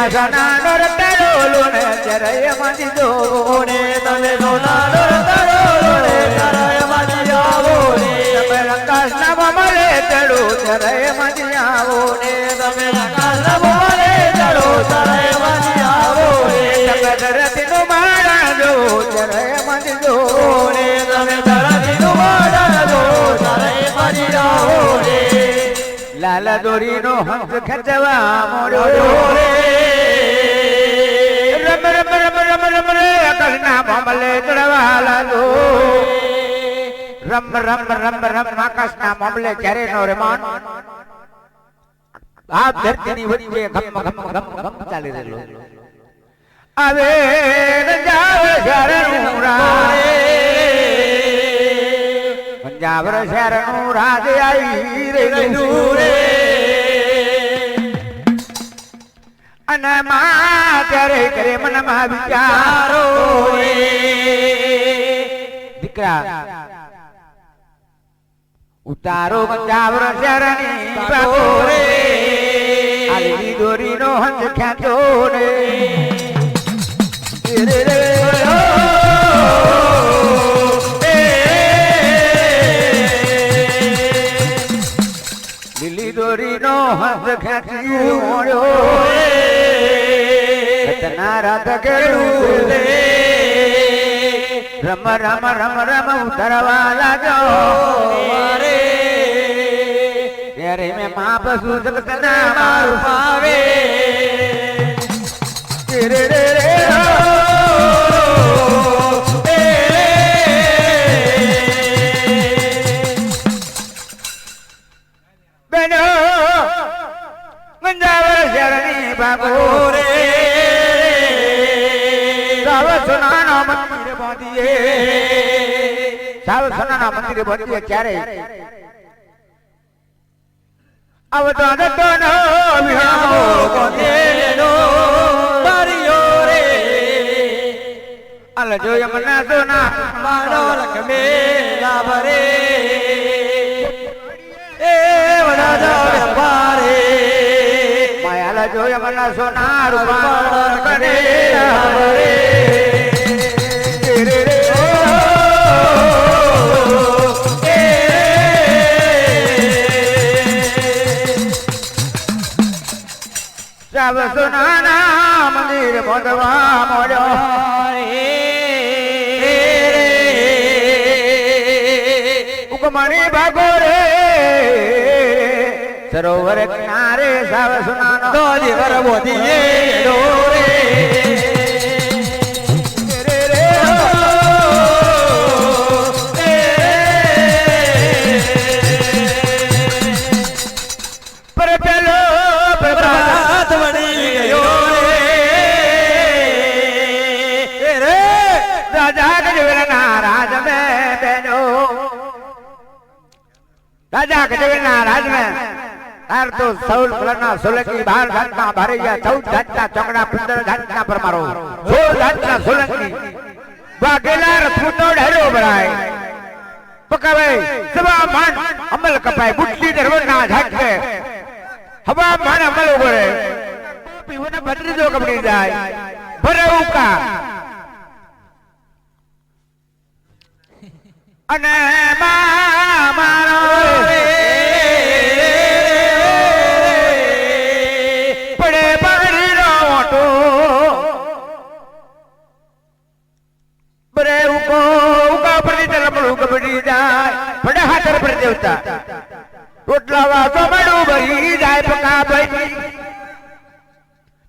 માં સોનાનો રતડોલો ને ચરય માંથી જોવો ને તમે સોનાનો રતડોલો ને ચરય માંથી આવો ને તમે આકાશના બમલે ચડો ચરય માંથી આવો ને તમે આકાશના બમલે ચડો ચરય માંથી આવો ને તમે ધરતીનું માળા જો ચરય માંથી જોવો ને તમે ધરતીનું માળા જો ચરય માંથી આવો ને લાલા દોરીનો હંસ ખેંચવા મોડ્યો રે રમ રમ રમ રમ રમ રે આકાશના બમલે ચડવા લાગો રમ રમ રમ રમ આકાશના બમલે ક્યારે નો રે માન આ ધરતીની વચ્ચે ઘમ ઘમ ઘમ ઘમ ચાલી રહેલો આવે જાવ શરણું રાય પંજાબ શરણું રાજ આવી રેલું રે અને માં ત્યારે કરે મનમાં વિચારો રે દીકરા ઉતારો પંજાબ શરણી બાપો રે આલી દોરીનો હંસ ખ્યાતો રે લીલી દોરીનો હંસ ખેંચી મોડ્યો રતના રાત કેળું રમ રમ રમ રમ ઉતરવા લાગ્યો રે ત્યારે મેં માપ સુજગતના મારું પાવે રે રે રે બેનો ગંજાવર શરણી બાબો રે સાવ સોનાના મંદિર બાંધીએ સાવ સોનાના મંદિર બાંધીએ ક્યારે આવતો દતો નો વિહામો બાંધેલો બારીઓ રે અલ જોય મના સોના મારો લખમે લાભરે એ વડા જાવે પારે માયાલા જોય મના સોના રૂપા કરે લાભરે સાવ સોનાના મંદિર બાંધવા મોડ્યો ઉગમણી ભાગો રે સરોવર કિનારે સાવ સોનાનો દોજી વર બોધીએ રે राजा गजवेना राज में तार तो 16 कलरना 16 की बाहर घाटना भरैया 14 घाटना चौकड़ा 15 घाटना पर मारो 16 घाटना 16 की वागेला रथुतो ढेरो बराय पकावे सवा मान अमल कपाय बुटली दरवना झाके हवा मान अमल उगरे पीवना भद्री जो कपड़ी जाय भरौका अने मारो पड़े बारी रोटो बरे उको उका पड़ी चलमड़ू कबड़ी जाए बड़े हाथर पर देवता रोटलावा तो मड़ू भरी जाए पका भाई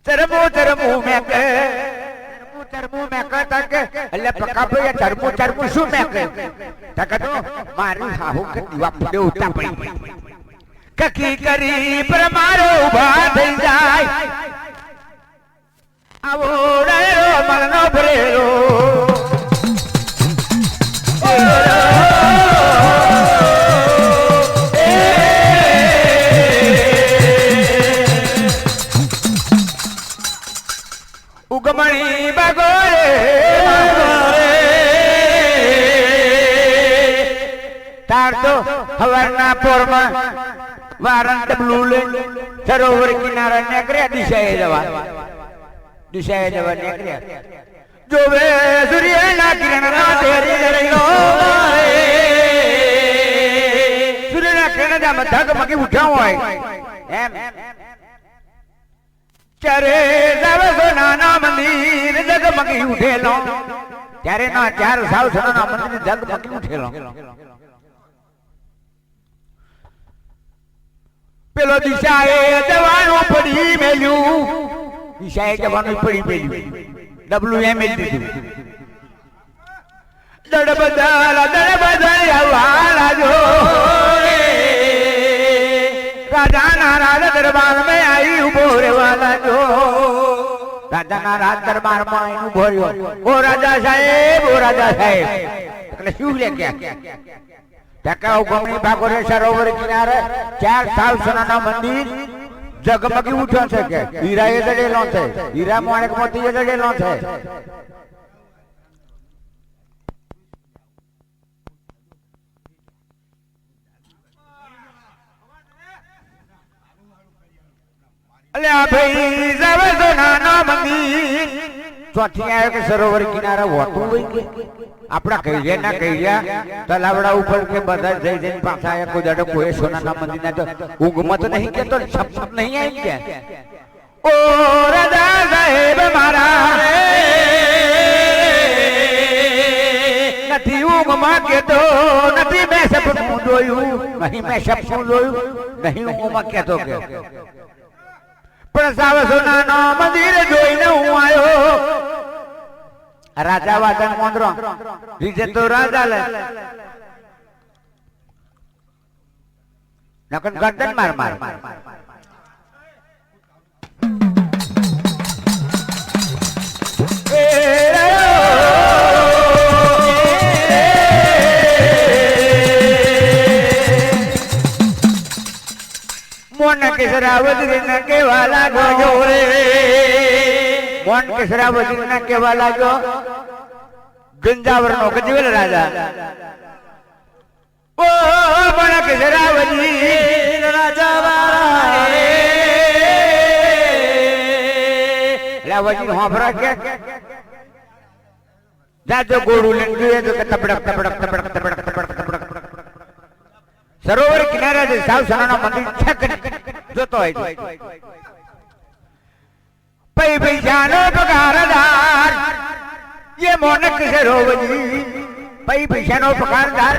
चरमू में के चरमू में कहता के अल्लाह पका भैया चरमू शू में के तक तो मारू हाहू के दीवा पुडे उठा पड़ी ककी करी पर मारो उभा થઈ જાય आवो रो मरनो भरेरो उगमणी बागोरे तार तो हवरना पोरमा वारंट ब्लूले सरोवर किनारा नेकरे दिशाए जवा દિશાએ જવા નીકળ્યા જોવે સૂર્યના કિરણના તેરી રહ્યો સૂર્યના કિરણ જામ ધગમગી ઉઠ્યા હોય એમ ચારે જાવે સોનાના મંદિર ધગમગી ઉઠેલો ત્યારે ના ચાર સાવ સોનાના મંદિર ધગમગી ઉઠેલો પેલો દિશાએ જવાનું પડી મેલ્યું દિશાએ જવાનું પડી મેલ્યું ડબલું એમ જ દીધું દડબદલ આવવા જો રાજાના રાજ દરબાર મેં આવી ઉભો રહેવા જો રાજાના રાજ દરબાર માં આવી ઉભો રહ્યો ઓ રાજા સાહેબ એટલે શું લે ક્યાં ટકાઉ ગમણી ભાગોરે સરોવર કિનારે ચાર સાવ સોનાના મંદિર જગમગી ઉઠ્યો છે કે હીરા એ જડેલો છે હીરા માણેક મોતી એ જડેલો છે અલ્યા ભાઈ જાવે સોનાના મંદિર ચોથી આવ્યો કે સરોવર કિનારે હોતું હોય કે આપડા કહીએ ના કહીયા તલાવડા ઉપર કે બધા જઈ જઈને પાછા આયા કોઈ દાડો કોઈ સોનાના મંદિર ના તો ઊંઘમાં તો નહીં કેતો સપન નહીં આવી ગયા ઓ રાજા સાહેબ મારા નથી ઊંઘમાં કેતો નથી મેં સપનું જોયું નહીં મેં સપનું જોયું નહીં ઊંઘમાં કેતો કે પણ સાવ સોનાનો મંદિર જોઈને હું આવ્યો રાજા વાદન મોંદરો રીજે તો રાજા લે નકન ગર્દન માર મોન કેસરાવતી ને કેવા લાગો રે મોન કેસરાવતી ને કેવા લાગો ગંજાવર નો ગજવેલ રાજા ઓ મોન કેસરાવતી રાજા લાવજી હોફરા કે જાજો ગોળું લઈને જોઈએ તો તબડક તબડક તબડક તબડક તબડક તબડક સરોવર કિનારે સાવ સોનાના મંદિર છક જોતો હોય પૈ પૈસાનો પગારદાર ये मोनक सरोवरी पै पैसानो पगारदार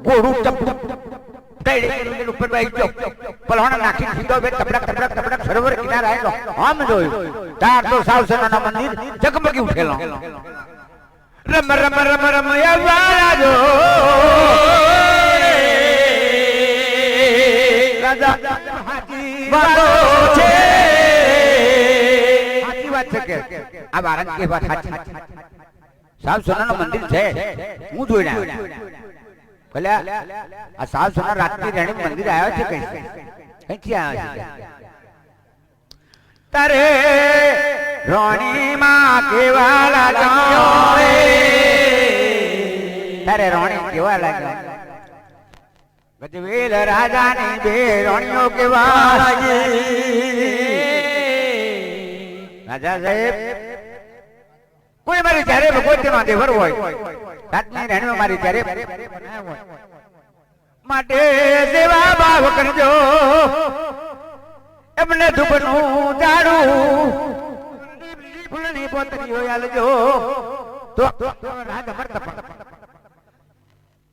गोड़ू चप्पू કઈ ઉપર બેસી જો પલહોણા નાખી સીધો બે તબડક તબડક તબડક સરોવર કિનારે આવેલો આમ જોયું તાર તો સાવ સોનાના મંદિર જગમગી ઉઠેલો રમ રમ રમ રમ યવાલા જો રાજા હાજી વાતો છે હાજી વાત છે કે આ બારન કે વાત સાચી સાવ સોનાનું મંદિર છે હું જોઈને આવ્યો ભલે આ સાવ સોના રાતની રાણી મંદિર આવ્યો છે કઈ ક્યાંથી આવ્યો છે તારે રોણી માં કેવા લાગ્યો રે તારે રોણી કેવા લાગ્યો ગજવેલ રાજાની બે રોણીઓ કેવા લાગી રાજા સાહેબ કોઈ મારી જ્યારે ભગવતીમાં દેવર હોય રાતની રાણીઓ મારી જ્યારે માટે સેવા ભાવ કરજો એમને ધૂપનું ઝાડું ફૂલની પોતરીઓ આલજો તો રાજ અમર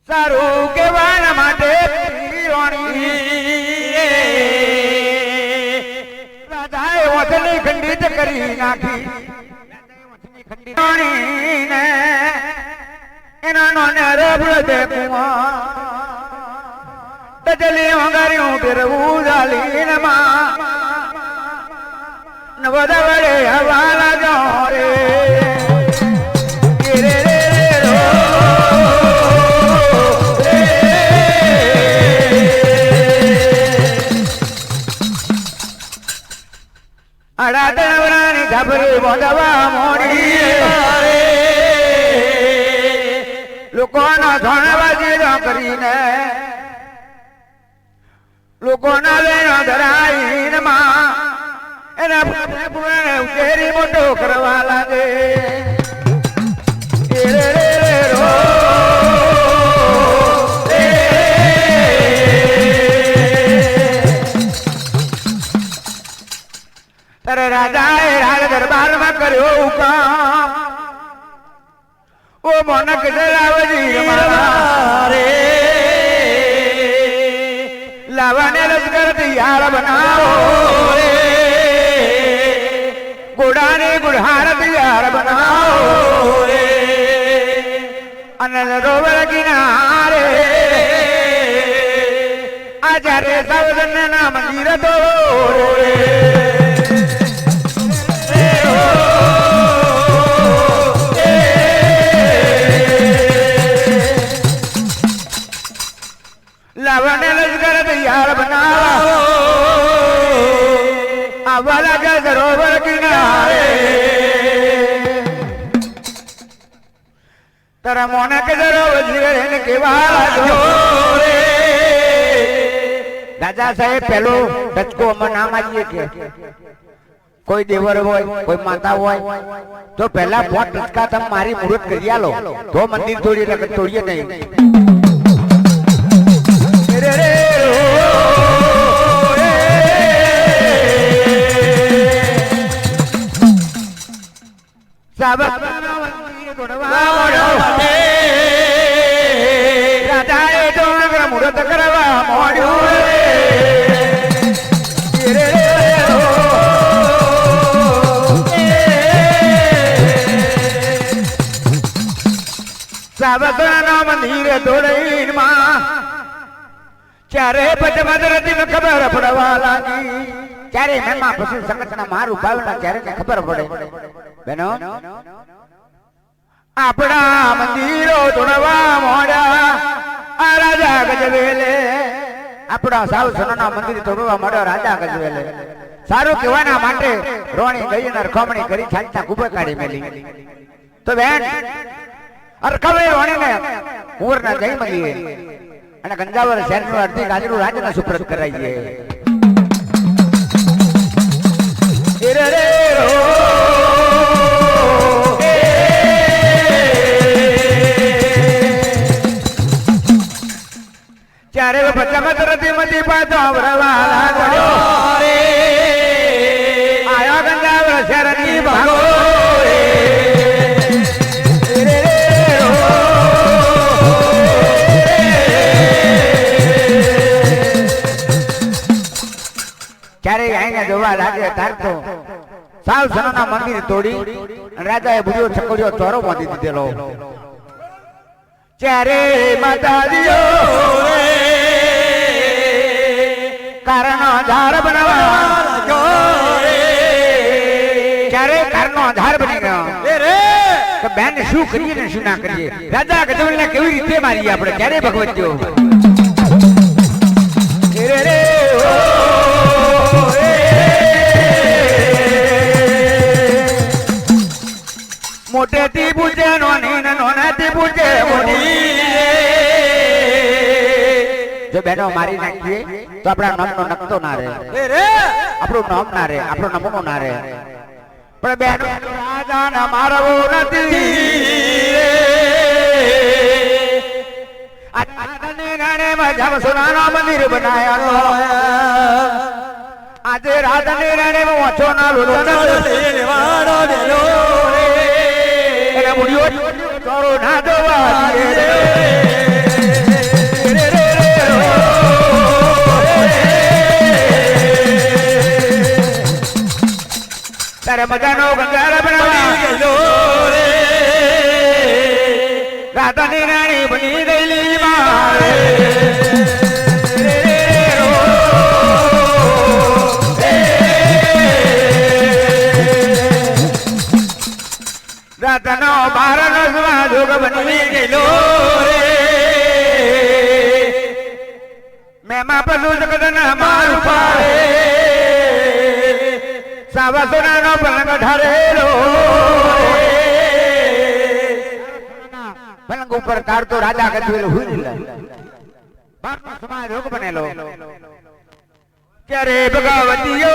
સારું કહેવાના માટે રાજાએ ઓથલી ખંડિત કરી નાખી એનો નોને રબડ દેખું તજલી હોંગાર્યું ફેરવું જાલીન માં નવદા વડે હવા લાજો રે અડા દેવરાની ધબરી બોંધવા મોડી લોકોનો ધણવાજી ન કરીને લોકોના લેનો ધરાઈને માં એના પુરાણે ઉકેરી મોટો કરવા લાગે રે રે રે રો તારે રાજાએ રાજ દરબારમાં કર્યો કામ ઓ મોનક જલાવજી મારા રે લાવાને લશ્કર તૈયાર બનાવો રે ઘોડાને ગુઢાર તૈયાર બનાવો રે અને સરોવર કિનારે આચાર્ય સાવધનના મંદિર તો રે લાવાને લશ્કર તૈયાર બનાવો આવા લાગે સરોવર કિનારે તારા મોને કે સરોવર જીવન કેવા લાગ્યો રે રાજા સાહેબ પેલો ડચકો અમર નામ આવીએ કે કોઈ દેવર હોય કોઈ માતા હોય તો પહેલા 5 ટચકા તમે મારી મુહૂર્ત કરી આલો તો મંદિર તોડી એટલે તોડીએ નહીં રે રે સાબત રાજાએ તો મુહૂર્ત કરવા મોડ્યું સાબતના મંદિરે દોડીને માં ચારે પચમદરથી ખબર પડવા લાગી ચારે મનમાં પછી સંકટના મારું ભાવના ચારે ખબર પડે બેનો આપણા મંદિરો તોડવા મોડ્યા આ રાજા ગજવેલે આપણા સાવ સોનાના મંદિર તોડવા મોડ્યો રાજા ગજવેલે સારું કહેવાના માટે રોણી ગઈ ને રખમણી કરી છાંટના કુબે કાઢી મેલી તો બેન અરખવે રોણીને ઉંવરના જઈ મળીએ અને ગંજાવર શહેરનું અડધી ગાજરું રાજના સુપ્રત કરાઈએ રે રે રો ચારે પચમદરથી મધી પાછો આવરવા લાગ્યો રે આયો ગંજાવર શહેરની ભાગો ક્યારે આઈને જોવા લાગે તાર તો સાવ સનાના મંદિર તોડી રાજાએ બુજો છકડ્યો તોરો બાંધી દીધેલો ચારે માતાજીઓ રે કારનો આધાર બનાવવા ચારે કારનો આધાર બની ગયો રે તો બેન શું કરીએ ને શું ના કરીએ રાજા ગજવલને કેવી રીતે મારીએ આપણે ક્યારે ભગવત્યો રે રે મોટેથી પૂછે નોની ને નોનાથી પૂછે મોટી જો બેનો મારી નાખીએ તો આપણા નામનો નકતો ના રહે આપણું નામ ના રહે આપણો નમૂનો ના રહે પણ બેનો રાજાને મારવો નથી સોનાના મંદિર બનાયા આજે રાધાની રાણે ઓછો ના લોલો એને મુડિયો ચોરો ના જોવા તારે મજાનો ગંગારા બનાવી ગયો રાધાની રાણી બની ગયેલી મારે રાતનો બારનો જોગ બની ગયેલો રે મેમાં પશુ જગતના માર પાડે સાવા સોનાનો પલંગ ઢારેલો પલંગ ઉપર કાઢતો રાજા ગજવેલ હુઈ બારનો સમાજ રોગ બનેલો ક્યારે ભગવતીઓ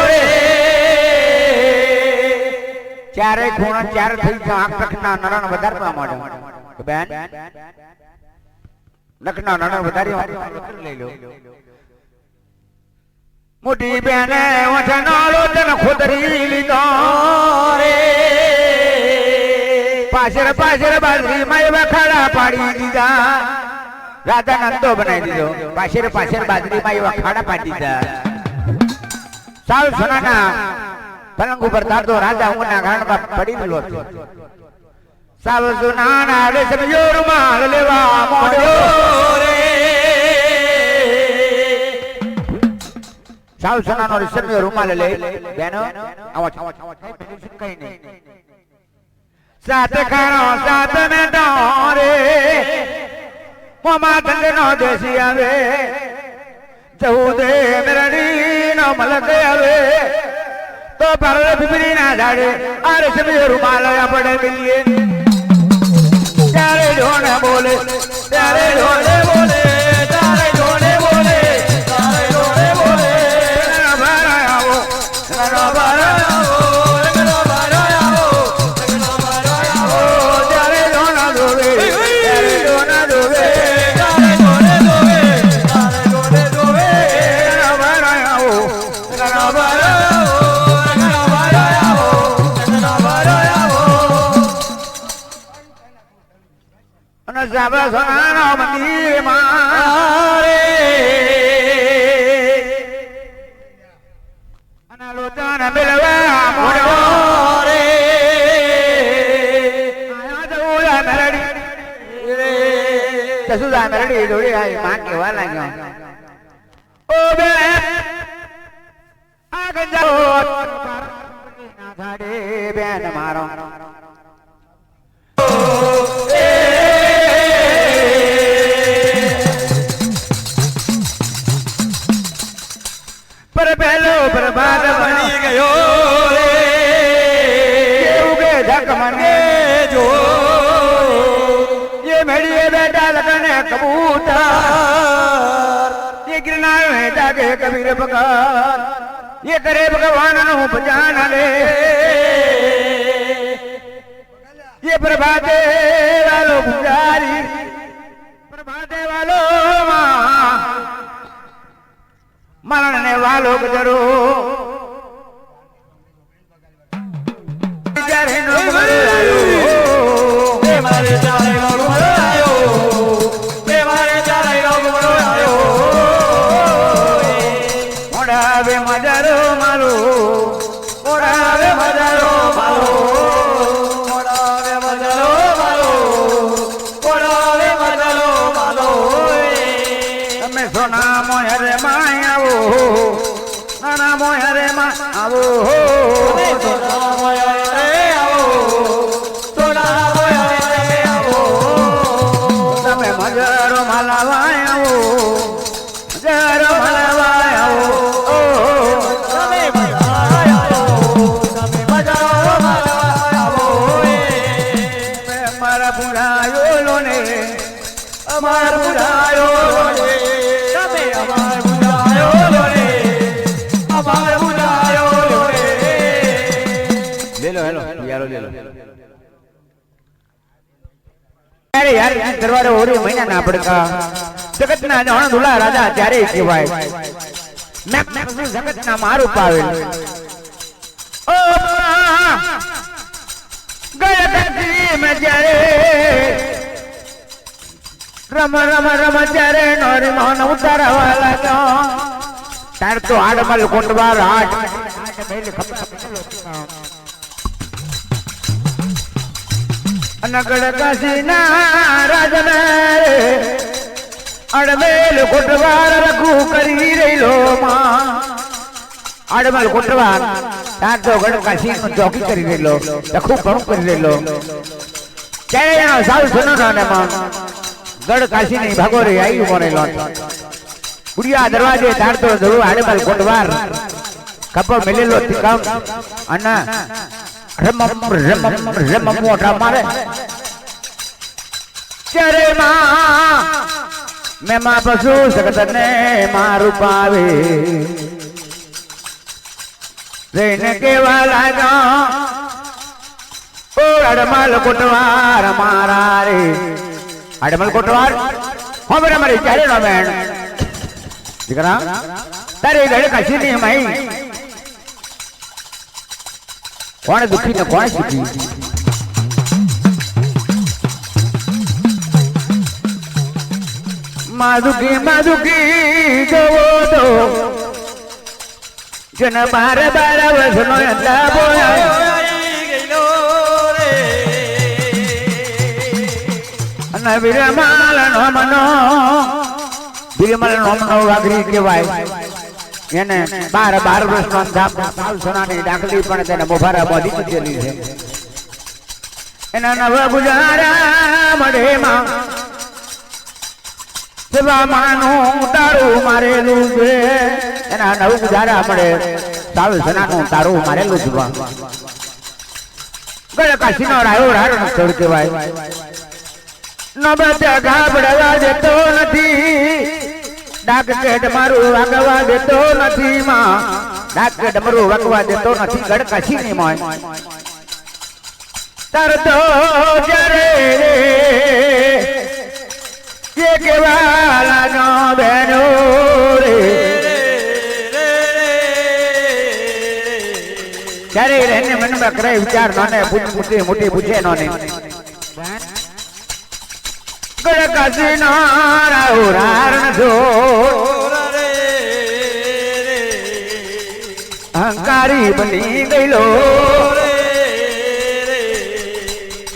રે ચારે ખૂણા ચાર થઈ ગયા આંખ નખના નરણ વધારવા માંડ્યો બેન નખના નરણ વધારી લઈ લો મોટી બેને ઓઠાનો તન ખોદરી લીધો રે પાછળ પાછળ બાજરી માં વખાડા પાડી દીધા રાધા નંદો બનાવી દીધો પાછળ પાછળ બાજરી માં વખાડા પાડી દીધા સાવ સોનાના પલંગ ઉપર તારતો રાજા ઊંઘના ગાંડમાં પડી ગયો હતો સાવ સોનાના રેશમિયો રૂમાલ લેવા મોડ્યો રે સાવ સોનાનો રેશમિયો રૂમાલ લે બેનો આવો કઈ નહીં સાત ખાનો સાત મે ડોરે મોમા ધંધનો દેશી આવે ચૌદે મેરડી નો મલક આવે તો પર બિબરી ના ઝાડે આ રેશમિયો રૂમાલ આપણે મિલીએ ત્યારે ઢોણે બોલે ત્યારે ઢોણે બોલે ત્યારે ઢોણે બોલે ત્યારે ઢોણે બોલે ભરાયો ભરાયો સાબા સોનાનો મંદિર મારે અને લોચન મેલવા મોડો રે આયા જઉલા મેરડી રે જસુદા મેરડી દોડી આવી માં કેવા લાગ્યો ઓ બે આગ જાઓ ના થાડે બેન મારો पर पहलो प्रभात बनी गयो रे उगे धक मने जो ये मेड़िए बेटा लगने कबूतर ये गिरनार है जागे कबीर भगवान ये करे भगवान नु बजान ले ये प्रभाते वालो पुजारी प्रभाते वालो मरण ने वालो गुजरो जरे नो आयो ए मारे चारे नो आयो ए मारे चारे नो आयो ओडावे मजरो मारो ओडावे मजरो मारो ओडावे मजरो मारो ओडावे मजरो मारो તમે સોના મોહરે માયા नाना मोहरे मा आवो सोना मोहरे आवो सोना मोहरे आवो तमे मजरो मलावाय आवो मजरो मलावाय आवो तमे मलावाय आवो तमे मजरो मलावाय आवो मैं मारा बुढ़ायो लोने अमार बुढ़ायो लोने तमे अमार बुढ़ायो लोने ले लो हेलो यारो ले लो अरे यार दरबारे ओरी महीना ना पड़का जगत ना जान दुला राजा त्यारे केवाय मैं जगत ना मारू पावे ओ गया कसी में जारे रम रम रम जारे नोरी मोहन उतारा वाला जो तार तो आडमल कुंडवार आठ मेले नगड़ कसीना राजन अड़मेल कुंडवार रघु करी रेलो मां अड़मल कुंडवार तार तो गड़ कसी चौकी करी रेलो रघु कणु करी रेलो चाहे यहाँ साल सुनो ना मां गड़ काशी नहीं भागो रे आई मोरे लोट बुढ़िया दरवाजे तार तो जरूर अड़मल कुंडवार कप मिलेलो तिकम अन्ना रम रम रम मोटा मारे चरे मां मैं मां पशु सकत ने मारू पावे रेन के वाला जा અડમલ કોટવાર મારા રે અડમલ કોટવાર હો બરે મારી ચારે નો બેન દીકરા તારે ગળે કશી નહીં મહી કોણ દુખી ને કોણ સુખી માદુકી જોવો તો જન 12 વર્ષનો હતા બોલાય અને વિરમલ નોમનો વાઘરી કહેવાય એને 12 વર્ષનો અંધાપ સોનાની ડાકલી પણ તેને મોભારા બોધી મૂકેલી છે એના નવ ગુજારા મળેમાં માનું તારું મારેલું છે એના નવ ગુજારા મળે સાવ સનાનું તારું મારેલું છે ગળે કાશીનો રાયો રારણ સ્થળ કહેવાય નબત ગાબડવા દેતો નથી ડાકકેટ મારું વાગવા દેતો નથી માં ડાકકેટ મારું વાગવા દેતો નથી ગળ કાશીની મોય તરતો જરે ये केवाला नो बहनो रे चारे रहने मन में करे विचार नोने पूछे मोटी पूछे नोने गड़ काशी नारा उरारण जो अहंकारी बनी गई लो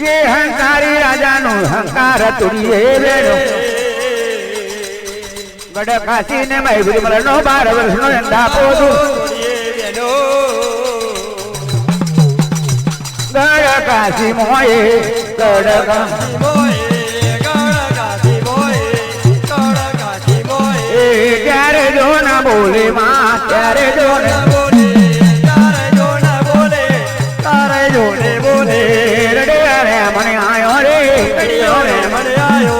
ये अहंकारी राजा नो अहंकार तुड़िए बेनो गड़ काशी ने मैं विमल नो 12 વર્ષનો અંધા પોતું ગડ કાશી મોયે ગડ કાશી મોયે ત્યારે જો ના બોલે માં ત્યારે જો ના બોલે તારે જો ને બોલે રડે રે મને આયો રે રડિયો રે મને આયો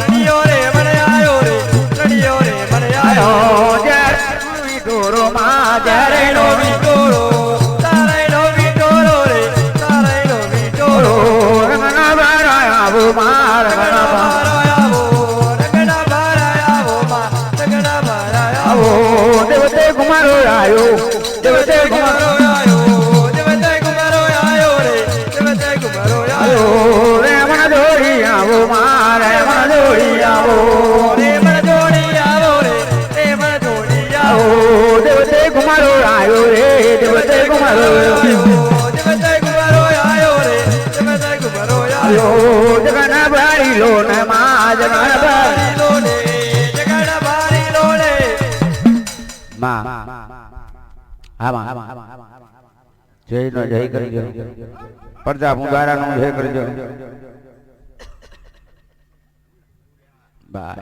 રડિયો રે મને આયો રે રડિયો રે મને આયો જ્યારે વિટોરો માં જ્યારે નો વિટોરો તારે નો વિટોરો રે તારે નો વિટોરો રંગના બારા આવો માર રંગના બારા આવો રંગના બારા આવો માં રંગના બારા આવો દેવતે કુમારો આયો દેવતે કુમારો આયો रे मन जोड़ी आवो मारे मन जोड़ी आवो रे मन जोड़ी आवो रे मन जोड़ी आवो देवते कुमारो आयो रे देवते कुमारो आयो देवते कुमारो आयो रे देवते कुमारो आयो जगन बारी लो ने मां जगन बारी लो ने जगन बारी लो ने मां हा जय नो जय करजो प्रजा मुदारा नो जय करजो बाय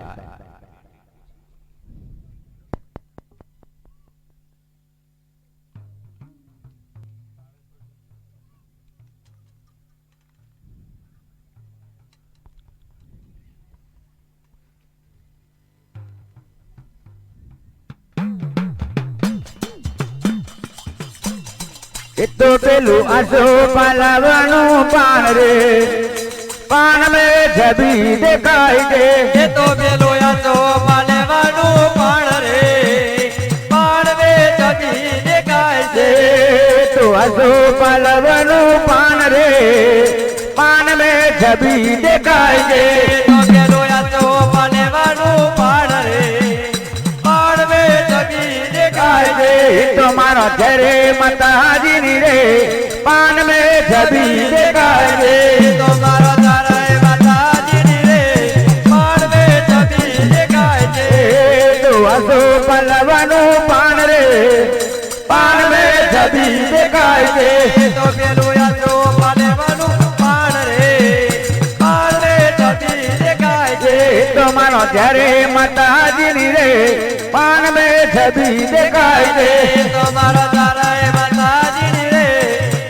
तो पेलू आसो पालावानो पान रे पान में छवि दिखाई दे ये तो पेलू आसो पालावानो पान रे पान में छवि दिखाई दे तो आसो पालावानो पान रे पान में छवि दिखाई दे तो पेलू आसो पालावानो पान रे पान में छवि दिखाई दे तो मारो तेरे माताजी रे पान में छवि दिखाई दे तो मारो तारा माताजी रे पान में छवि दिखाई दे तो आसो पलवानो पान रे पान में छवि दिखाई दे तो पेलू आसो पलवानो पान रे पान में छवि दिखाई दे तो मारो तेरे माताजी रे पान में छवि दिखाई दे तो मारो तारा माताजी रे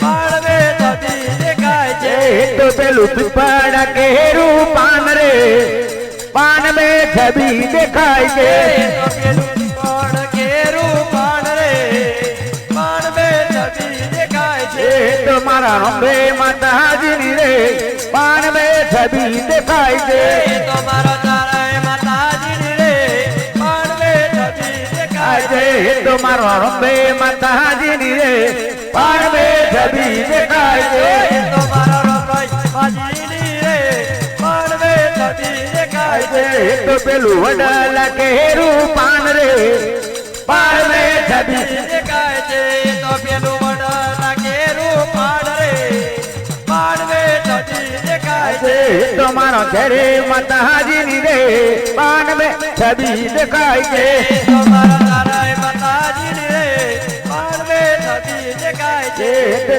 पान में छवि दिखाई दे तो पेलू पिपड़ा के रूपान रे पान में छवि दिखाई दे तो पेलू पिपड़ा के रूपान रे पान में छवि दिखाई दे तो मारा મારા રંભે માતાજીની રે પાન મે છબી દેખાય છે તો મારો તારા માતાજીની રે પાન મે છબી દેખાય છે તો મારો રંભે માતાજીની રે પાન મે છબી દેખાય છે તો મારો માતાજીની રે પાન મે છબી દેખાય છે તો પેલું વડાલા કેરું પાન રે પાન મે છબી દેખાય છે તો પેલું વડાલા કેરું પાન રે પાન મે છબી દેખાય છે તો મારો ઘરે માતાજીની રે પાન મે છબી દેખાય છે તો મારો તારા માતાજીની રે પાન મે છબી દેખાય છે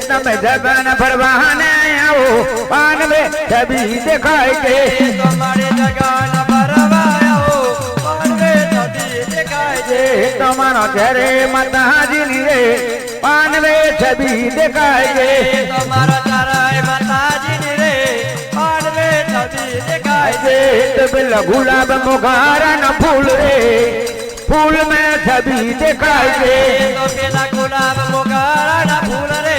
તમે જગન ભરવાને આવો પાન મે છબી દેખાય છે તો મારે જગન ભરવાયો પાન મે છબી દેખાય છે તમારો ઘરે માતાજીની રે પાન મે છબી દેખાય છે તો મારો તારા માતાજીની રે પાન મે છબી દેખાય છે તો પેલા ગુલાબ મોગારા ના ફૂલ રે ફૂલ મે છબી દેખાય છે તો પેલા ગુલાબ મોગરાના ફૂલ રે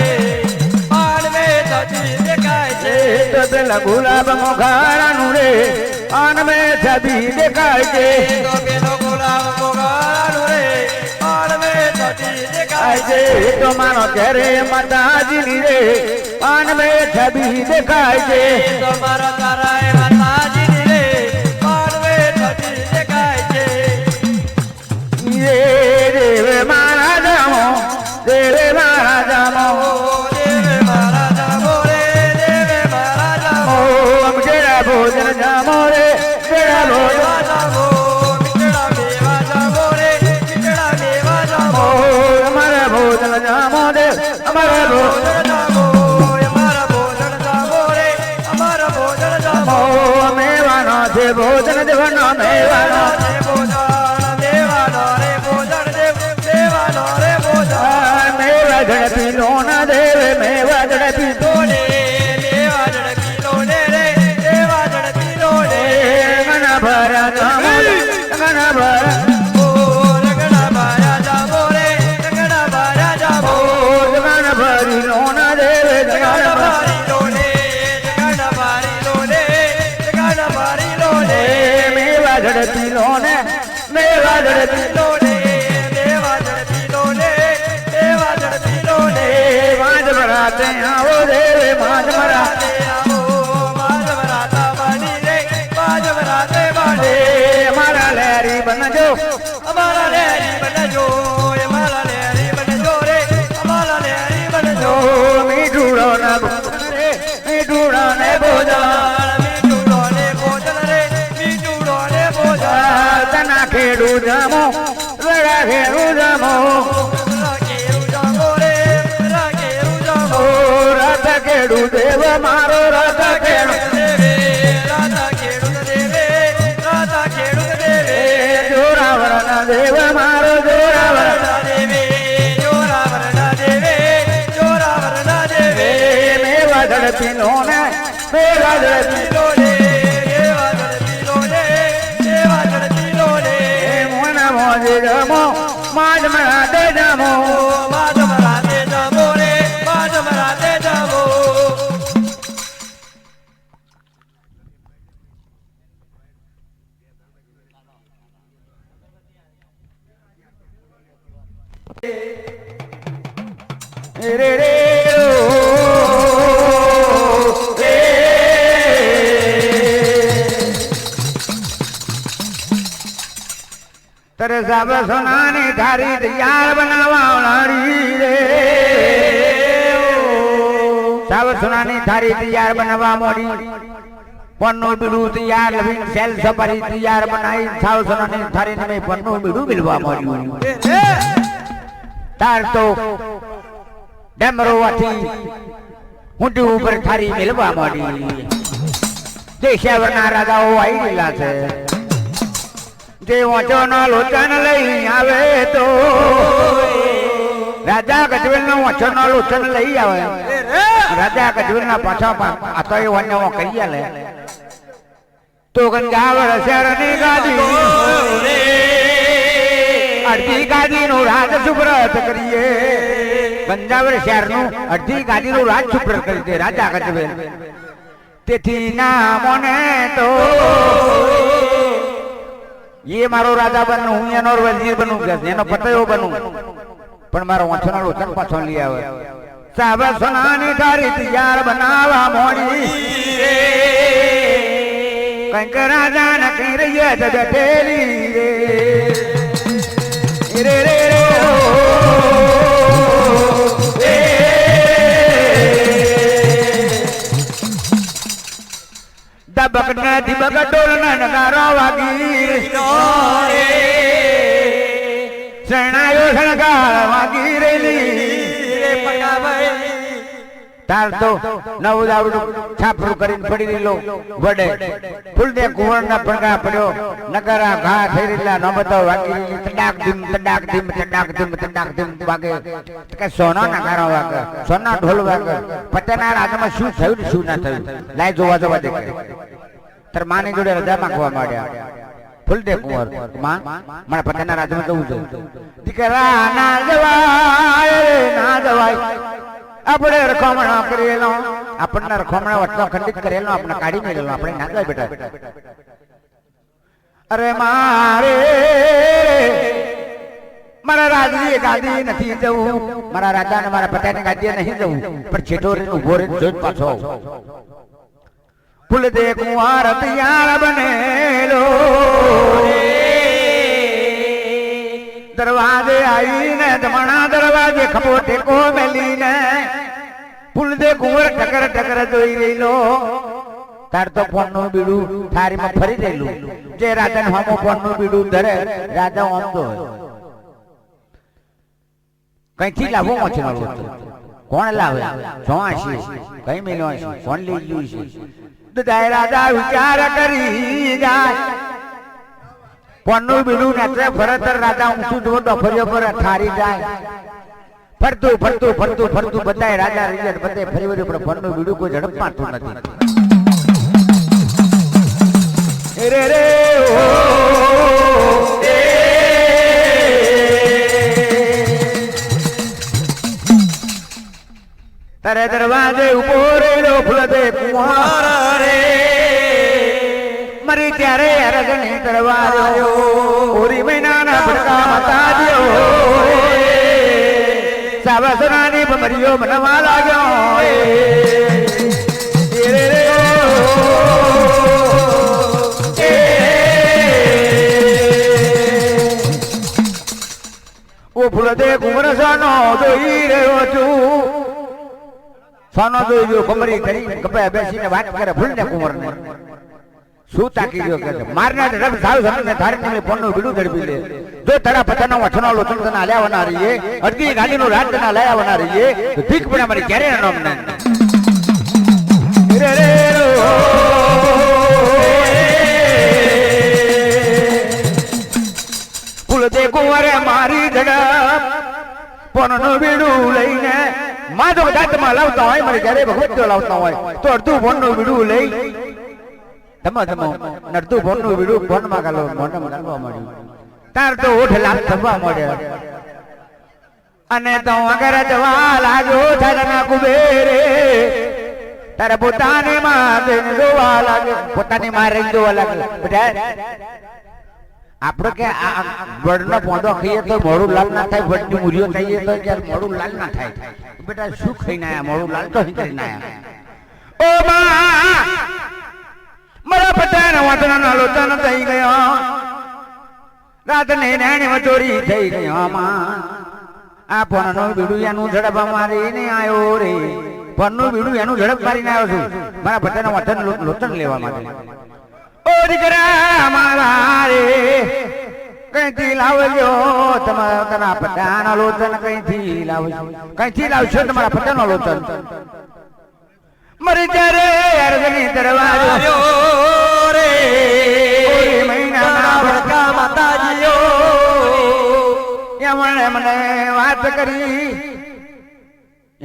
પાન મે છબી દેખાય છે તો પેલા ગુલાબ મોગારા નું રે પાન મે છબી દેખાય છે તો પેલો ગુલાબ મોગરાનું રે પાન મે છબી દેખાય છે તો મારો ઘરે માતાજીની રે પાન મે છબી દેખાય છે તો મારો તારા માતાજીની રે પાન મે છબી દેખાય છે દેવે મારા જામો દેવે મારા જામો દેવે મારા જામો રે દેવે મારા જામો જેરા ભોજન જામો રે જેરા ભોજન જામો મીઠડા મેવા જામો રે મીઠડા મેવા જામો અમારા ભોજન જામો દે અમારા ભોજન જામો અમારા ભોજન જામો રે અમારા ભોજન જામો મેવાનો છે ભોજન દેવાનો મેવાનો દેવાનો રે ભોજન દેવાનો રે ભોજન મેવા ઝડપી લોના દેવે મેવા ઝડપી લોને મેવા ઝડપી લોને રે દેવા ઝડપી લોને ગણા ભરા જામો ગણા ભરા રગડા બારા જામો રે રગડા બારા જામો ગણા ભરી લોના દેવે જગાડા ગણા બારી લોને જગાડા બારી લોને જગાડા બારી લોને મેવા ઝડપી લોને મેવા ઝડપી લોને દેવા ઝડપી લોને દેવા ઝડપી લોને પાંચ બરાતે આવો દેવે પાંચ બરાતે આવો બાજ વરાતા બાની રે બાજ વરાતે બાને અમારા લહેરી બનજો અમારા લેરી બનજો અમારા લેરી બનજો રે અમારા લેરી બનજો મીઠુડો ના ભોજન રે મીઠુડો ને ભોજન મીઠુડો ને ભોજન રે મીઠુડો ને ભોજન તના ખેડું જામો રડા ખેડું જામો રાખેરું જામો રે રાખેરું જામો રથ ખેડું દેવ મારો રથ ખેડું રાધા ખેડૂત દેવે રાધા ખેડૂત દેવે જોરાવરના દેવ મારો જોરાવર દેવે જોરાવરના દેવે જોરાવરના દેવે મેવા ઝડપી લોને મેવા ઝડપી લોને દેવા ઝડપી લોને દેવા ઝડપી લોને મોના મોજે જામો માજ મરાતે જામો માધવ રાતે જામો રે માધવ રાતે જામો રે રે રો રે તરે સાબ સોનાની ધારી તૈયાર બનાવવા વાળી રે સાબ સોનાની ધારી તૈયાર બનાવવા મોડી પન્નું બીડું તૈયાર લવીન સેલ સપારી તૈયાર બનાવી સાવ સોનાની ધારી ને પન્નું બીડું મિલવા મોડ્યું તાર તો ડમરો વાથી ઊંટી ઉપર થારી મિલવા મોડી દેશાવરના રાજાઓ આવી ગયેલા છે જે વાંચો નો લોચન લઈ આવે તો રાજા ગજવેલ નો વાંચો નો લોચન લઈ આવે રાજા ગજવેલ ના પાછા આ તો એ વન્ય કરી લે તો ગંગાવર શહેરની ગાદી અડધી ગાદી નું રાજ સુબ્રત કરીએ ગંજાવર શહેરનું અડધી ગાદીનું રાજ સુપ્રત કરી દે રાજા ગજવેલ. તેથી નામોને તો એ મારો રાજા બનવું, હું એનો વજીર બનવું, એનો પતયો બનવું, પણ મારો વાંચનો લોચન પાછો લઈ આવે. સાબ સોનાની તારી તૈયાર બનાવવા મોડી કંઈક રાજા ને કઈ રહી છે બેઠેલી રે રે રે દબક ને દિબક ડોલ ને નગારો વાગી શરણાયો શણગાર વાગી રેલી તાર તો નવ દાવડું છાપરું કરીને પડી રહેલો વડે ફૂલદે કુંવરના પડઘા પડ્યો નગરા ઘા થઈ રહેલા ન બતાવ વાગી તડાક ધીમ તડાક ધીમ તડાક ધીમ તડાક ધીમ વાગે કે સોના નગારા વાગે સોના ઢોલ વાગે પતના રાજમાં શું થયું ને શું ના થયું લાય જોવા જોવા દેખાય. તાર માની જોડે રજા માંગવા માંડ્યા ફૂલદે કુંવર માં મારા પતના રાજમાં જવું છે. દીકરા ના જવાય ના જવાય આપણે રખોમણા કરેલો આપણને રખોમણા વટલો ખંડિત કરેલો આપણે કાઢી મેળેલો આપણે ના જાય બેટા. અરે મારે મારા રાજની ગાદી નથી જવું, મારા રાજા ને મારા પતાની ગાદીએ નહીં જવું, પણ છેટો રહીને ઉભો રહીને જોઈ પાછો ફૂલ દે કુંવાર તૈયાર બનેલો દરવાજે આવીને જમણા દરવાજે ખભો ટેકો મેલીને ફૂલ દે કુંવર ટકર ટકર જોઈ રહેલો. તાર તો ફોનનું બીડું થારીમાં ફરી રહેલું. જે રાજાને હમો ફોનનું બીડું ધરે રાજા આમતો હોય કઈથી લાવો મોચનો કોણ લાવે 84 કઈ મેલો છે કોણ લઈ ગયું છે. દદાય રાજા વિચાર કરી જાય પોનનું બીડું નાચે ફરતર રાજા ઊંચું જો ડફરિયો પર ઠારી જાય ફરતું ફરતું ફરતું ફરતું બધાય રાજા રીજર બધે ફરી વળી પણ પોનનું બીડું કોઈ ઝડપ મારતું નથી. રે રે ઓ તારે દરવાજે ઉભો રેલો ફૂલદે કુંવાર રે મરી ત્યારે અરજની દરવાજો ઓરી મહિનાના ભડકા મતાજો સાવસરાની ભમરીઓ મનવા લાગ્યો ઓ ફૂલદે કુંવર સોનો જોઈ રહ્યો છું. સોનો જોઈ ગયો ભમરી કરી કપે બેસીને વાત કરે ફૂલદે કુંવરને શું તાકી ગયો કે મારના રબ સાવ સમને ધારી ને ફોનનું બીડું ઝડપી લે. જો તારા પતાનો વઠનો લોચન તને આલ્યાવના રહીએ અડધી ગાડીનો રાત તને લાયાવના રહીએ તો ઠીક પડે મારી ક્યારે નામ ને રે રે ફૂલદે કુંવરે મારી ઝડપ ફોનનું બીડું લઈને માધો દાંતમાં લાવતા હોય મારી ઘરે ભગવતીઓ લાવતા હોય તો અડધું ફોનનું બીડું લઈ તમે નડતું ફોનનું બીડું ફોનમાં ગાલો મોઢામાં ગાલવા મળ્યું. તાર તો ઓઠ લાખ થવા મળ્યા અને તો અગર જવા લાગ્યો થારના કુબેરે તારે પોતાની માં જોવા લાગે પોતાની માં રહી જોવા લાગે. બેટા આપણે કે આ વડનો પોંદો ખાઈએ તો મોડું લાલ ના થાય, વડની મૂરીઓ ખાઈએ તો યાર મોડું લાલ ના થાય. બેટા શું ખાઈને આયા મોડું લાલ તો કરીને આયા. ઓ માં મારા પતાના વાતના લોચન થઈ ગયો રાતને નેણી ચોરી થઈ ગયો માં આ ફોનનું બીડું એનું ઝડપ મારીને આવ્યો રે ફોનનું બીડું એનું ઝડપ મારીને આવ્યો છું મારા પતાના વાતન લોચન લેવા માટે. ઓ દીકરા મારા રે કઈથી લાવજો તમારા પતાના લોચન કઈથી લાવશો તમારા પતાના લોચન મરી ત્યારે અરજની દરવાજો રે ઓરી મહિનાના ભડકા માતાજીઓ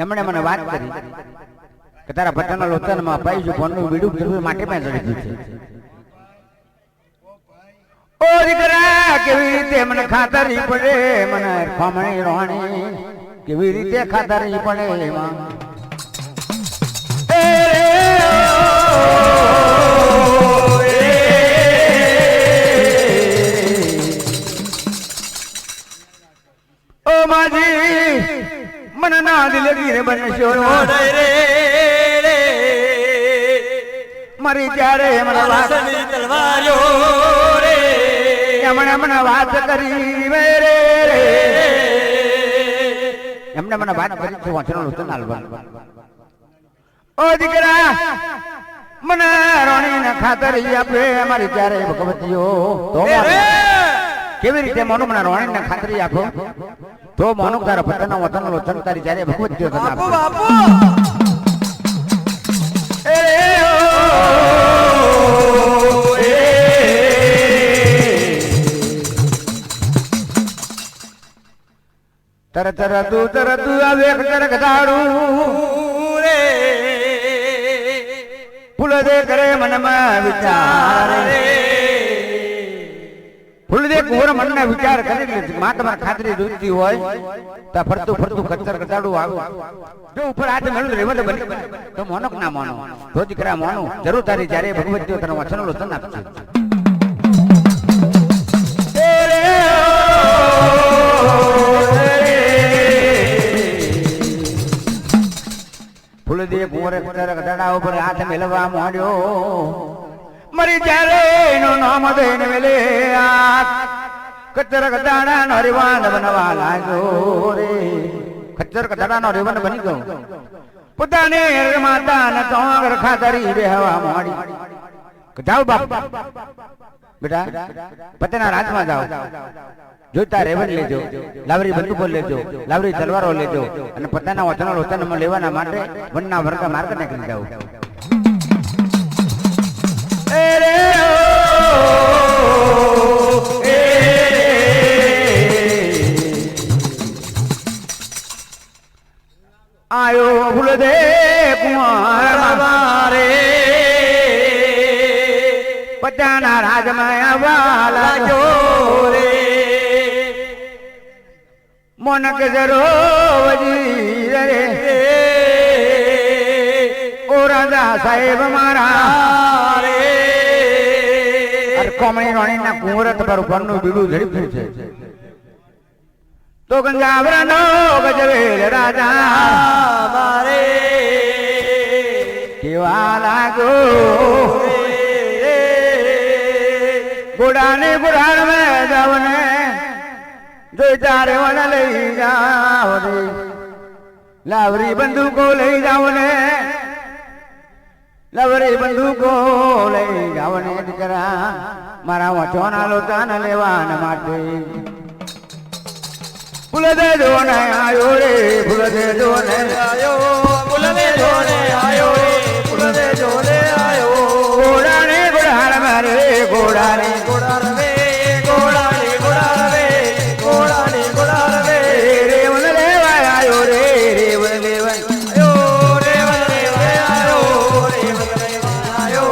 એમણે મને વાત કરી કે તારા પતાના લોચનમાં અપાઈશું ફોનનું બીડું ફેરવું માટે મેં ચડી ગયું છે. ઓ દીકરા કેવી રીતે મને ખાતરી પડે મને ખમણી રોણી કેવી રીતે ખાતરી પડે એમાં ઓ માજી મન ના દિલગીર બનશો રે મારી જ્યારે મને વાત તલવારો રે એમણે મને વાત કરી રે એમણે મને વાત કરી તો વાંચનો નહોતો નાલવા ઓ દીકરા મને રોણીને ખાતરી આપે મારી જ્યારે ભગવતીઓ તો કેવી રીતે મોનું મને રોણીને ખાતરી આપો તો મોનું તારા પતના વતન લોચન તારી જ્યારે ભગવતીઓ તને આપો બાપુ તરતું આવે તરક દાડું રે ફૂલ દે કરે મનમાં વિચાર ફૂલ દે કુંવર મનના વિચાર કરી માં તમારે ખાતરી જોઈતી હોય તો ફરતું ફરતું કચર કચાડું આવે જો ઉપર હાથ મેળવું રેવલ બની તો મોનક ના મોનો તો દીકરા મોનું જરૂર તારી જ્યારે ભગવતીઓ તને વચનો લોચન આપશે ફૂલ દે કુંવર કચર કચાડા ઉપર હાથ મેળવા માંડ્યો મરી જ્યારે એનું નામ દઈને મેલે કચર કચાડા નો રિવાન બનવા લાગ્યો રે કચર કચાડા નો રિવાન બની ગયો પોતાને માતા ને ચોંગર ખાતરી બેહવા માંડી જાઓ બાપ બેટા પતના રાજમાં જાઓ જોતા રેવન લેજો લાવરી બંદૂકો લેજો લાવરી તલવારો લેજો અને પતાના વચનો લોચન લેવાના માટે વનના વર્ગ માર્ગ નીકળી જાઓ આયો ફૂલ દે કુંવર મારે પતાના રાજમાં આવવા લાગ્યો રે મોનક જરો વજીર રે ઓ રાજા સાહેબ મારા રે અરે કોમણી રોણીના કુંવર તમારું ઘરનું બીડું ઝડપ્યું છે તો ગંગાવરનો ગજવેલ રાજા મારે કેવા લાગો ઘોડાને ઘોડાણ મેં જાવને જોઈ તારે મને લઈ જાવ રે લાવરી બંદૂકો લઈ જાવ ને લવરી બંદૂકો લઈ જાવ ને દીકરા મારા વચોના લોચાન લેવાના માટે ફૂલ દે જો ને આયો રે ફૂલ દે જો ને આયો ફૂલ દે જો ને આયો રે ફૂલ દે જો ને આયો ઘોડાને ઘોડાણ મારે ઘોડાને ઘોડા રવે ઘોડા રવે ઘોડાની ઘોડા રવે રેવન લેવા આયો રે રેવન લેવા આયો રેવન લેવા આયો રેવન લેવા આયો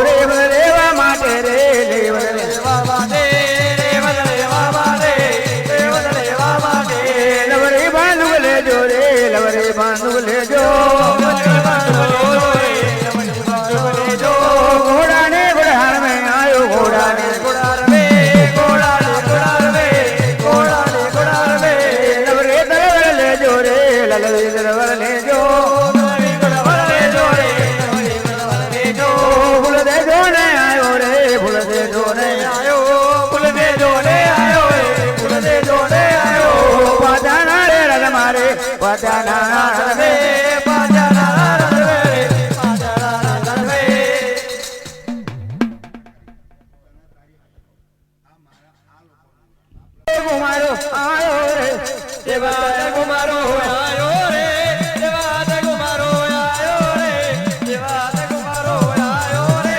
રેવન લેવા માટે રે રેવન લેવા માટે રેવન લેવા માટે રેવન લેવા માટે લવરી બાંધુ લેજો રે લવરી બાંધુ લેજો ઘોડાને ઘોડાણ મેં આયો ઘોડાને લવરી દરવર લેજો રે લલવી દરવર લેજો ફૂલ દેજો ને આયો રે ફૂલ દેજો ને પાજાના રે રલ મારે પાજાના રે ગુમારો આયો રે ગુમારો આયો રે ગુમારો આયો રે ગુમારો આયો રે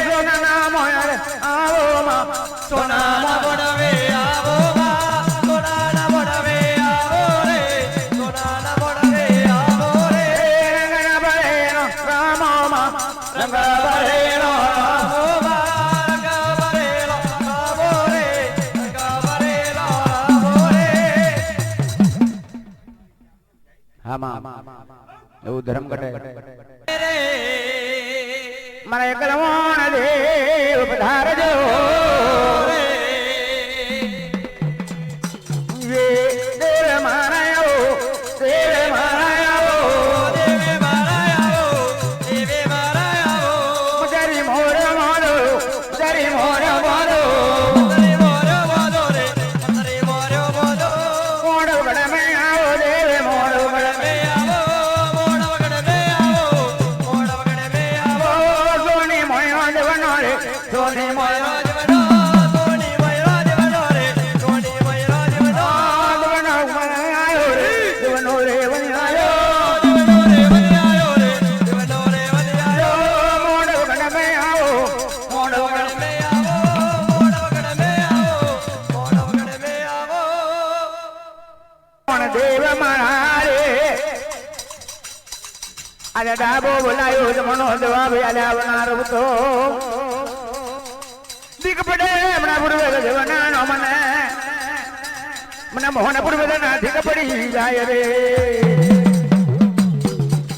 સોના નામ રે આવો માં સોના સોનાના બડવે આવો માં સોનાના બડવે આવો રે સોનાના બડવે આવો રે રંગના બળેનો રામો માં રંગા બરેલો આવો માં રંગા બરેલો આવો રે રંગા બરેલો આવો રે આમાં એવું ધર્મ ઘટે રે મારા એકલવણ દેવ પધારજો રે દેવ મારા આવો દેવ મારા આવો દેવે મારા આવો દેવે મારા આવો તારી મોર મોરો તારી મોર મોરો તરે મોરો બોલો રે તરે મોરો બોલો મોડ વગડ મે આવો દેવ મોડ વગડ મે આવો મોડ વગડ મે આવો મોડ વગડ મે આવો સોની મોયો દેવનો રે સોની મોયો દેવનો સોની મયરો દેવનો રે સોની મયરો દેવનો દેવનો આયો રે દેવનો રે વની આયો દેવનો રે વની આયો રે દેવનો રે વની આયો મોડ વગડ મે આવો મોડ વગડ મે આવો મોડ વગડ મે આવો મોડ વગડ મે આવો પણ દેવ મારા રે આજે ડાબો બોલાયો જમણો જવાબ આલ્યા તો દીક પડે હમણાં પૂર્વે દેવનાનો મને મોહન પૂર્વે ના દીક પડી જાય રે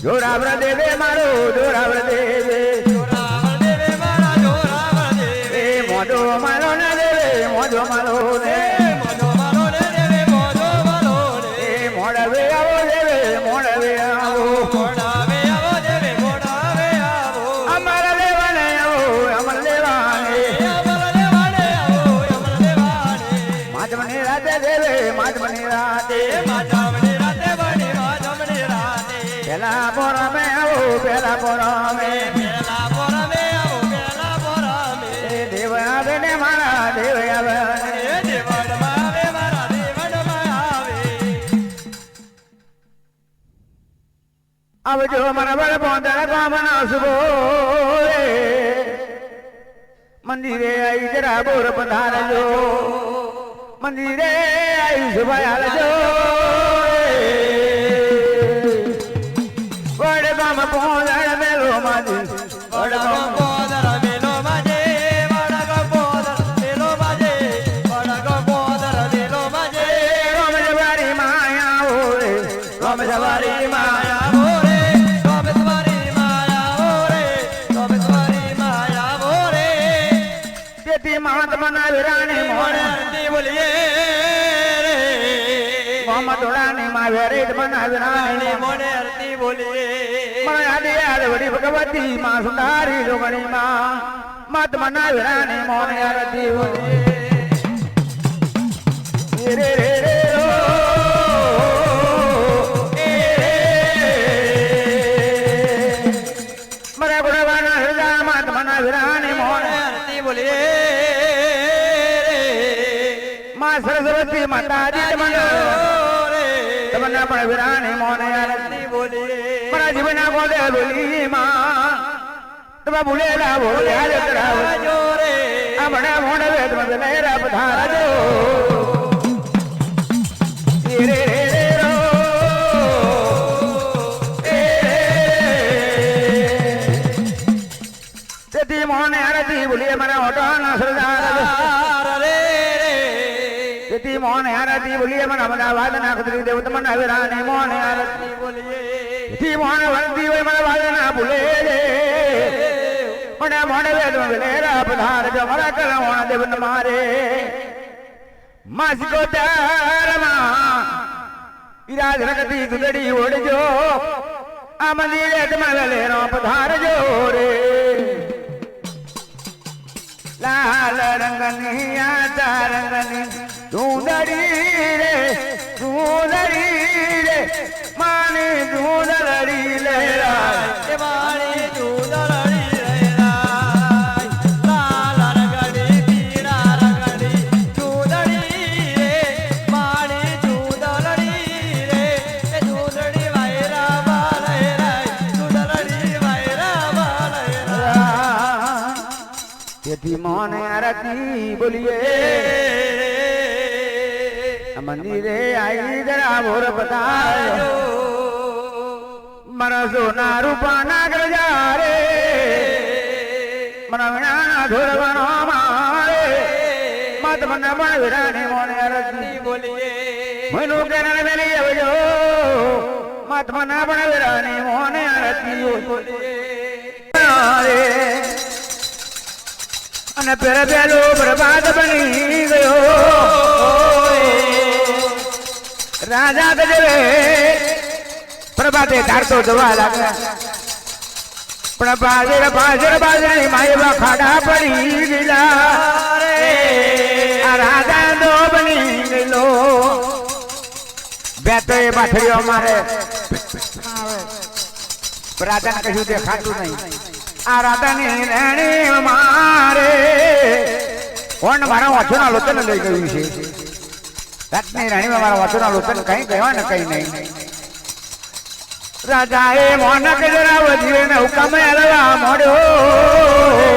જોરાવર દેવે મારો જોરાવર દેવે જોરાવર દેવે મારા જોરાવર દેવે મોઢો મારો ના દેવે મોઢો મારો ને મોજો મારો ને દેવે મોજો મારો ને મોડવે આવો દેવે મોડવે આવો મોડાવે આવો દેવે મોડાવે આવો અમારા લેવાને આવો અમર લેવાને અમર દેવાને આવો અમર દેવાને માધવની રાતે દેવે માધવની રાતે માધવની રાતે બની માધવની રાતે પેલા પોરમે આવો પેલા પોરમે પેલા પોરમે આવો પેલા પોરમે દેવ આવે ને મારા દેવ આવે એ દેવડમાં આવે મારા દેવડમાં આવે આવજો મારા બળ પોંદળ કામના શુભો રે મંદિરે આઈ જરા બોર પધારજો મંદિરે આઈ શુભાયાલજો વડગામ પોંદળ મેલો માજી વડગમ પોદર મેલો માજે વડગમ પોદર મેલો માજે વડગમ પોદર મેલો માજે રામ જવારી માયા ઓરે રામ જવારી માયા માયા મોરે સોમેશ્વરી માયા મોરે સોમેશ્વરી માયા મોરે જેથી મહાત્મા વિરાણી મોણે મોરતી બોલીએ રે મોહમ્મદ ઉડાની માં વેરેટ બનાવી રાણી મોને આરતી બોલીએ મને આદિ આદ વડી ભગવતી માં સુંદરી જોગણી માં મહાત્મા વિરાણી મોને આરતી બોલી રે રે રે રો મરે ગુણવાના હૃદય મહાત્મા વિરાણી મોને આરતી બોલીએ માં સરસ્વતી માતાજી મને રે તમને પણ વિરાણી મોને આરતી આરતી બોલીએ મારા જીવના ગોદે બોલી માં તમે ભૂલેલા ભૂલ્યા જ કરાવો જોરે આપણે મોડવે તમે લેરા પધારજો રે રે રે રો તેથી મોને આરતી બોલીએ મારા ઓટોના સરદાર રે રે તેથી મોને આરતી બોલીએ મારા બધા વાદના કુદરી દેવ તમને વિરાણી મોને આરતી બોલીએ થી મોને વરતી હોય મારા વાદના ભૂલે રે મને મોને વેદ વેલેરા પધારજો મારા કલવણ દેવન મારે માસિકો તારમાં ઈરાજ રગતી ગુદડી ઓડજો આ મંદિરે તમારે લેરો પધારજો રે લાલ રંગની આતા રંગની સુંદરી રે માની સુંદરી લેરા એ મારી દૂધરડી રે લાલ રંગડી પીળા રંગડી દૂધડી રે મારી દૂધરડી રે એ દૂધડી વાયરા બાલે રે દૂધરડી વાયરા બાલે રે તેથી મોને આરતી બોલીએ આ મંદિરે આઈ જરા ભોર પધારજો મારા સોના રૂપાના ગરજા રે મારા વિનાના ધોરવાનો મારે મત મને પણ વિરાણી મોને આરતી બોલીએ મનુ કેરણ વેલી આવજો હાથમાં ના પણ રાની મોને આરતીઓ અને પેરે પેલો પ્રભાત બની ગયો રાજા ગજવે પ્રભાતે ધારતો જવા લાગ્યા પણ બાજરી માયવા ખાડા પડી ગયેલા આ રાજા દો બની ગયેલો બે તો એ બાથડીઓ મારે રાજાને કશું દેખાતું નહીં આ રાધાની રાણી મારે કોણ મારા વાંચોના લોચન લઈ ગયું છે રાતની રાણીમાં મારા વાંચોના લોચન કઈ કહેવા ને કઈ નહીં રાજા એ મોનક જરા વજીએ ને હુકમ અલવા મોડ્યો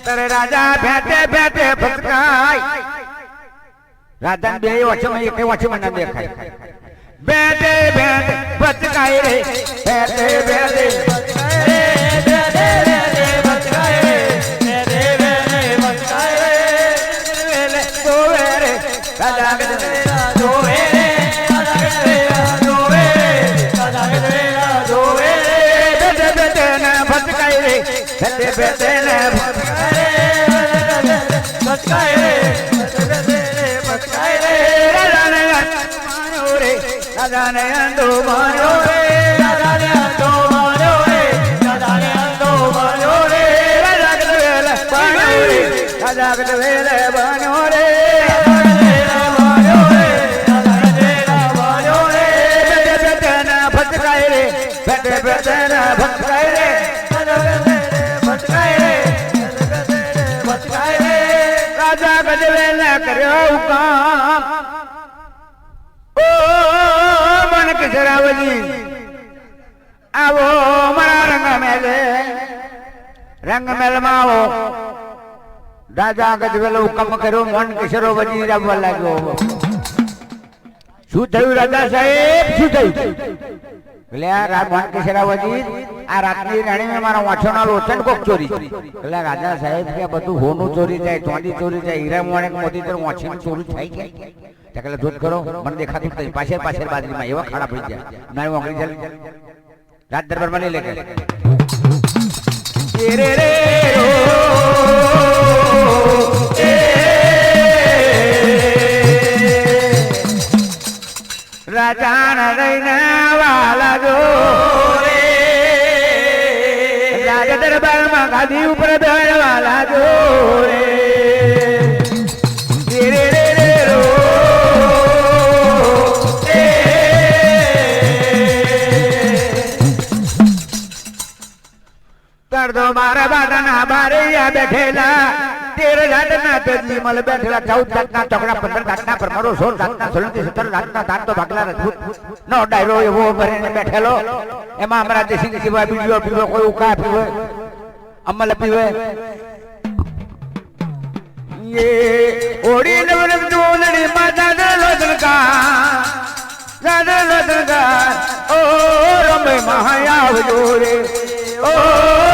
તારે રાજા ભેટે ભેટે ભટકાય રાજા બે વચમાં એક વચમાં ના દેખાય બેટે બેટે ભટકાય રે બેટે બેટે રાજાને અંધો માર્યો રે રાજાને અંધો માર્યો રે રાજાને અંધો માર્યો રે રાજા ગદવેલ બાણ્યો રે રાજા ગદવેલ બાણ્યો રે ભટકાય રે બેટે બેટે ના ભટકાય રે રાજા ગજવેલ કર્યો કામ ઓ મન કિશોરાવજી આવો મારા રંગમેલ માં આવો રાજા ગજવેલ હુકમ કર્યો મન કિશોરાવજી રમવા લાગ્યો શું થયું રાજા સાહેબ શું થયું એટલે આ મન કિશોરાવજી આ રાતની રાણીમાં મારા વાંચોના લોચન કોક ચોરી એટલે રાજા સાહેબ કે બધું હોનું ચોરી જાય ચોંડી ચોરી જાય હીરા મોણેક મોતી તો વાંચીને ચોરી થાય કે એટલે જોત કરો મને દેખાતું નથી પાછળ પાછળ બાજરીમાં એવા ખાડા પડી ગયા નાની ઓગળી ચાલી રાત દરબારમાં લઈ લે રે રે રાજાના રહીને વાલા જો રે રાજા દરબારમાં ગાદી ઉપર બેસવા લાગો રે રે રે રે રો કરદો મારા બાડાના બારૈયા બેઠેલા 13 જાતના તેજી મલ બેઠેલા 14 જાતના ચોકડા 15 જાતના પરમારો 16 જાતના 17 જાતના તાર તો ભાગલા રજૂત નો ડાયરો એવો ભરીને બેઠેલો એમાં અમારા દેશી જીવા બીજો પીવો કોઈ ઉકા પીવે અમલ પીવે ये ओड़ी नवरम जोलड़ी माता दलोदन का ओ रमे महायाव जोरे ओ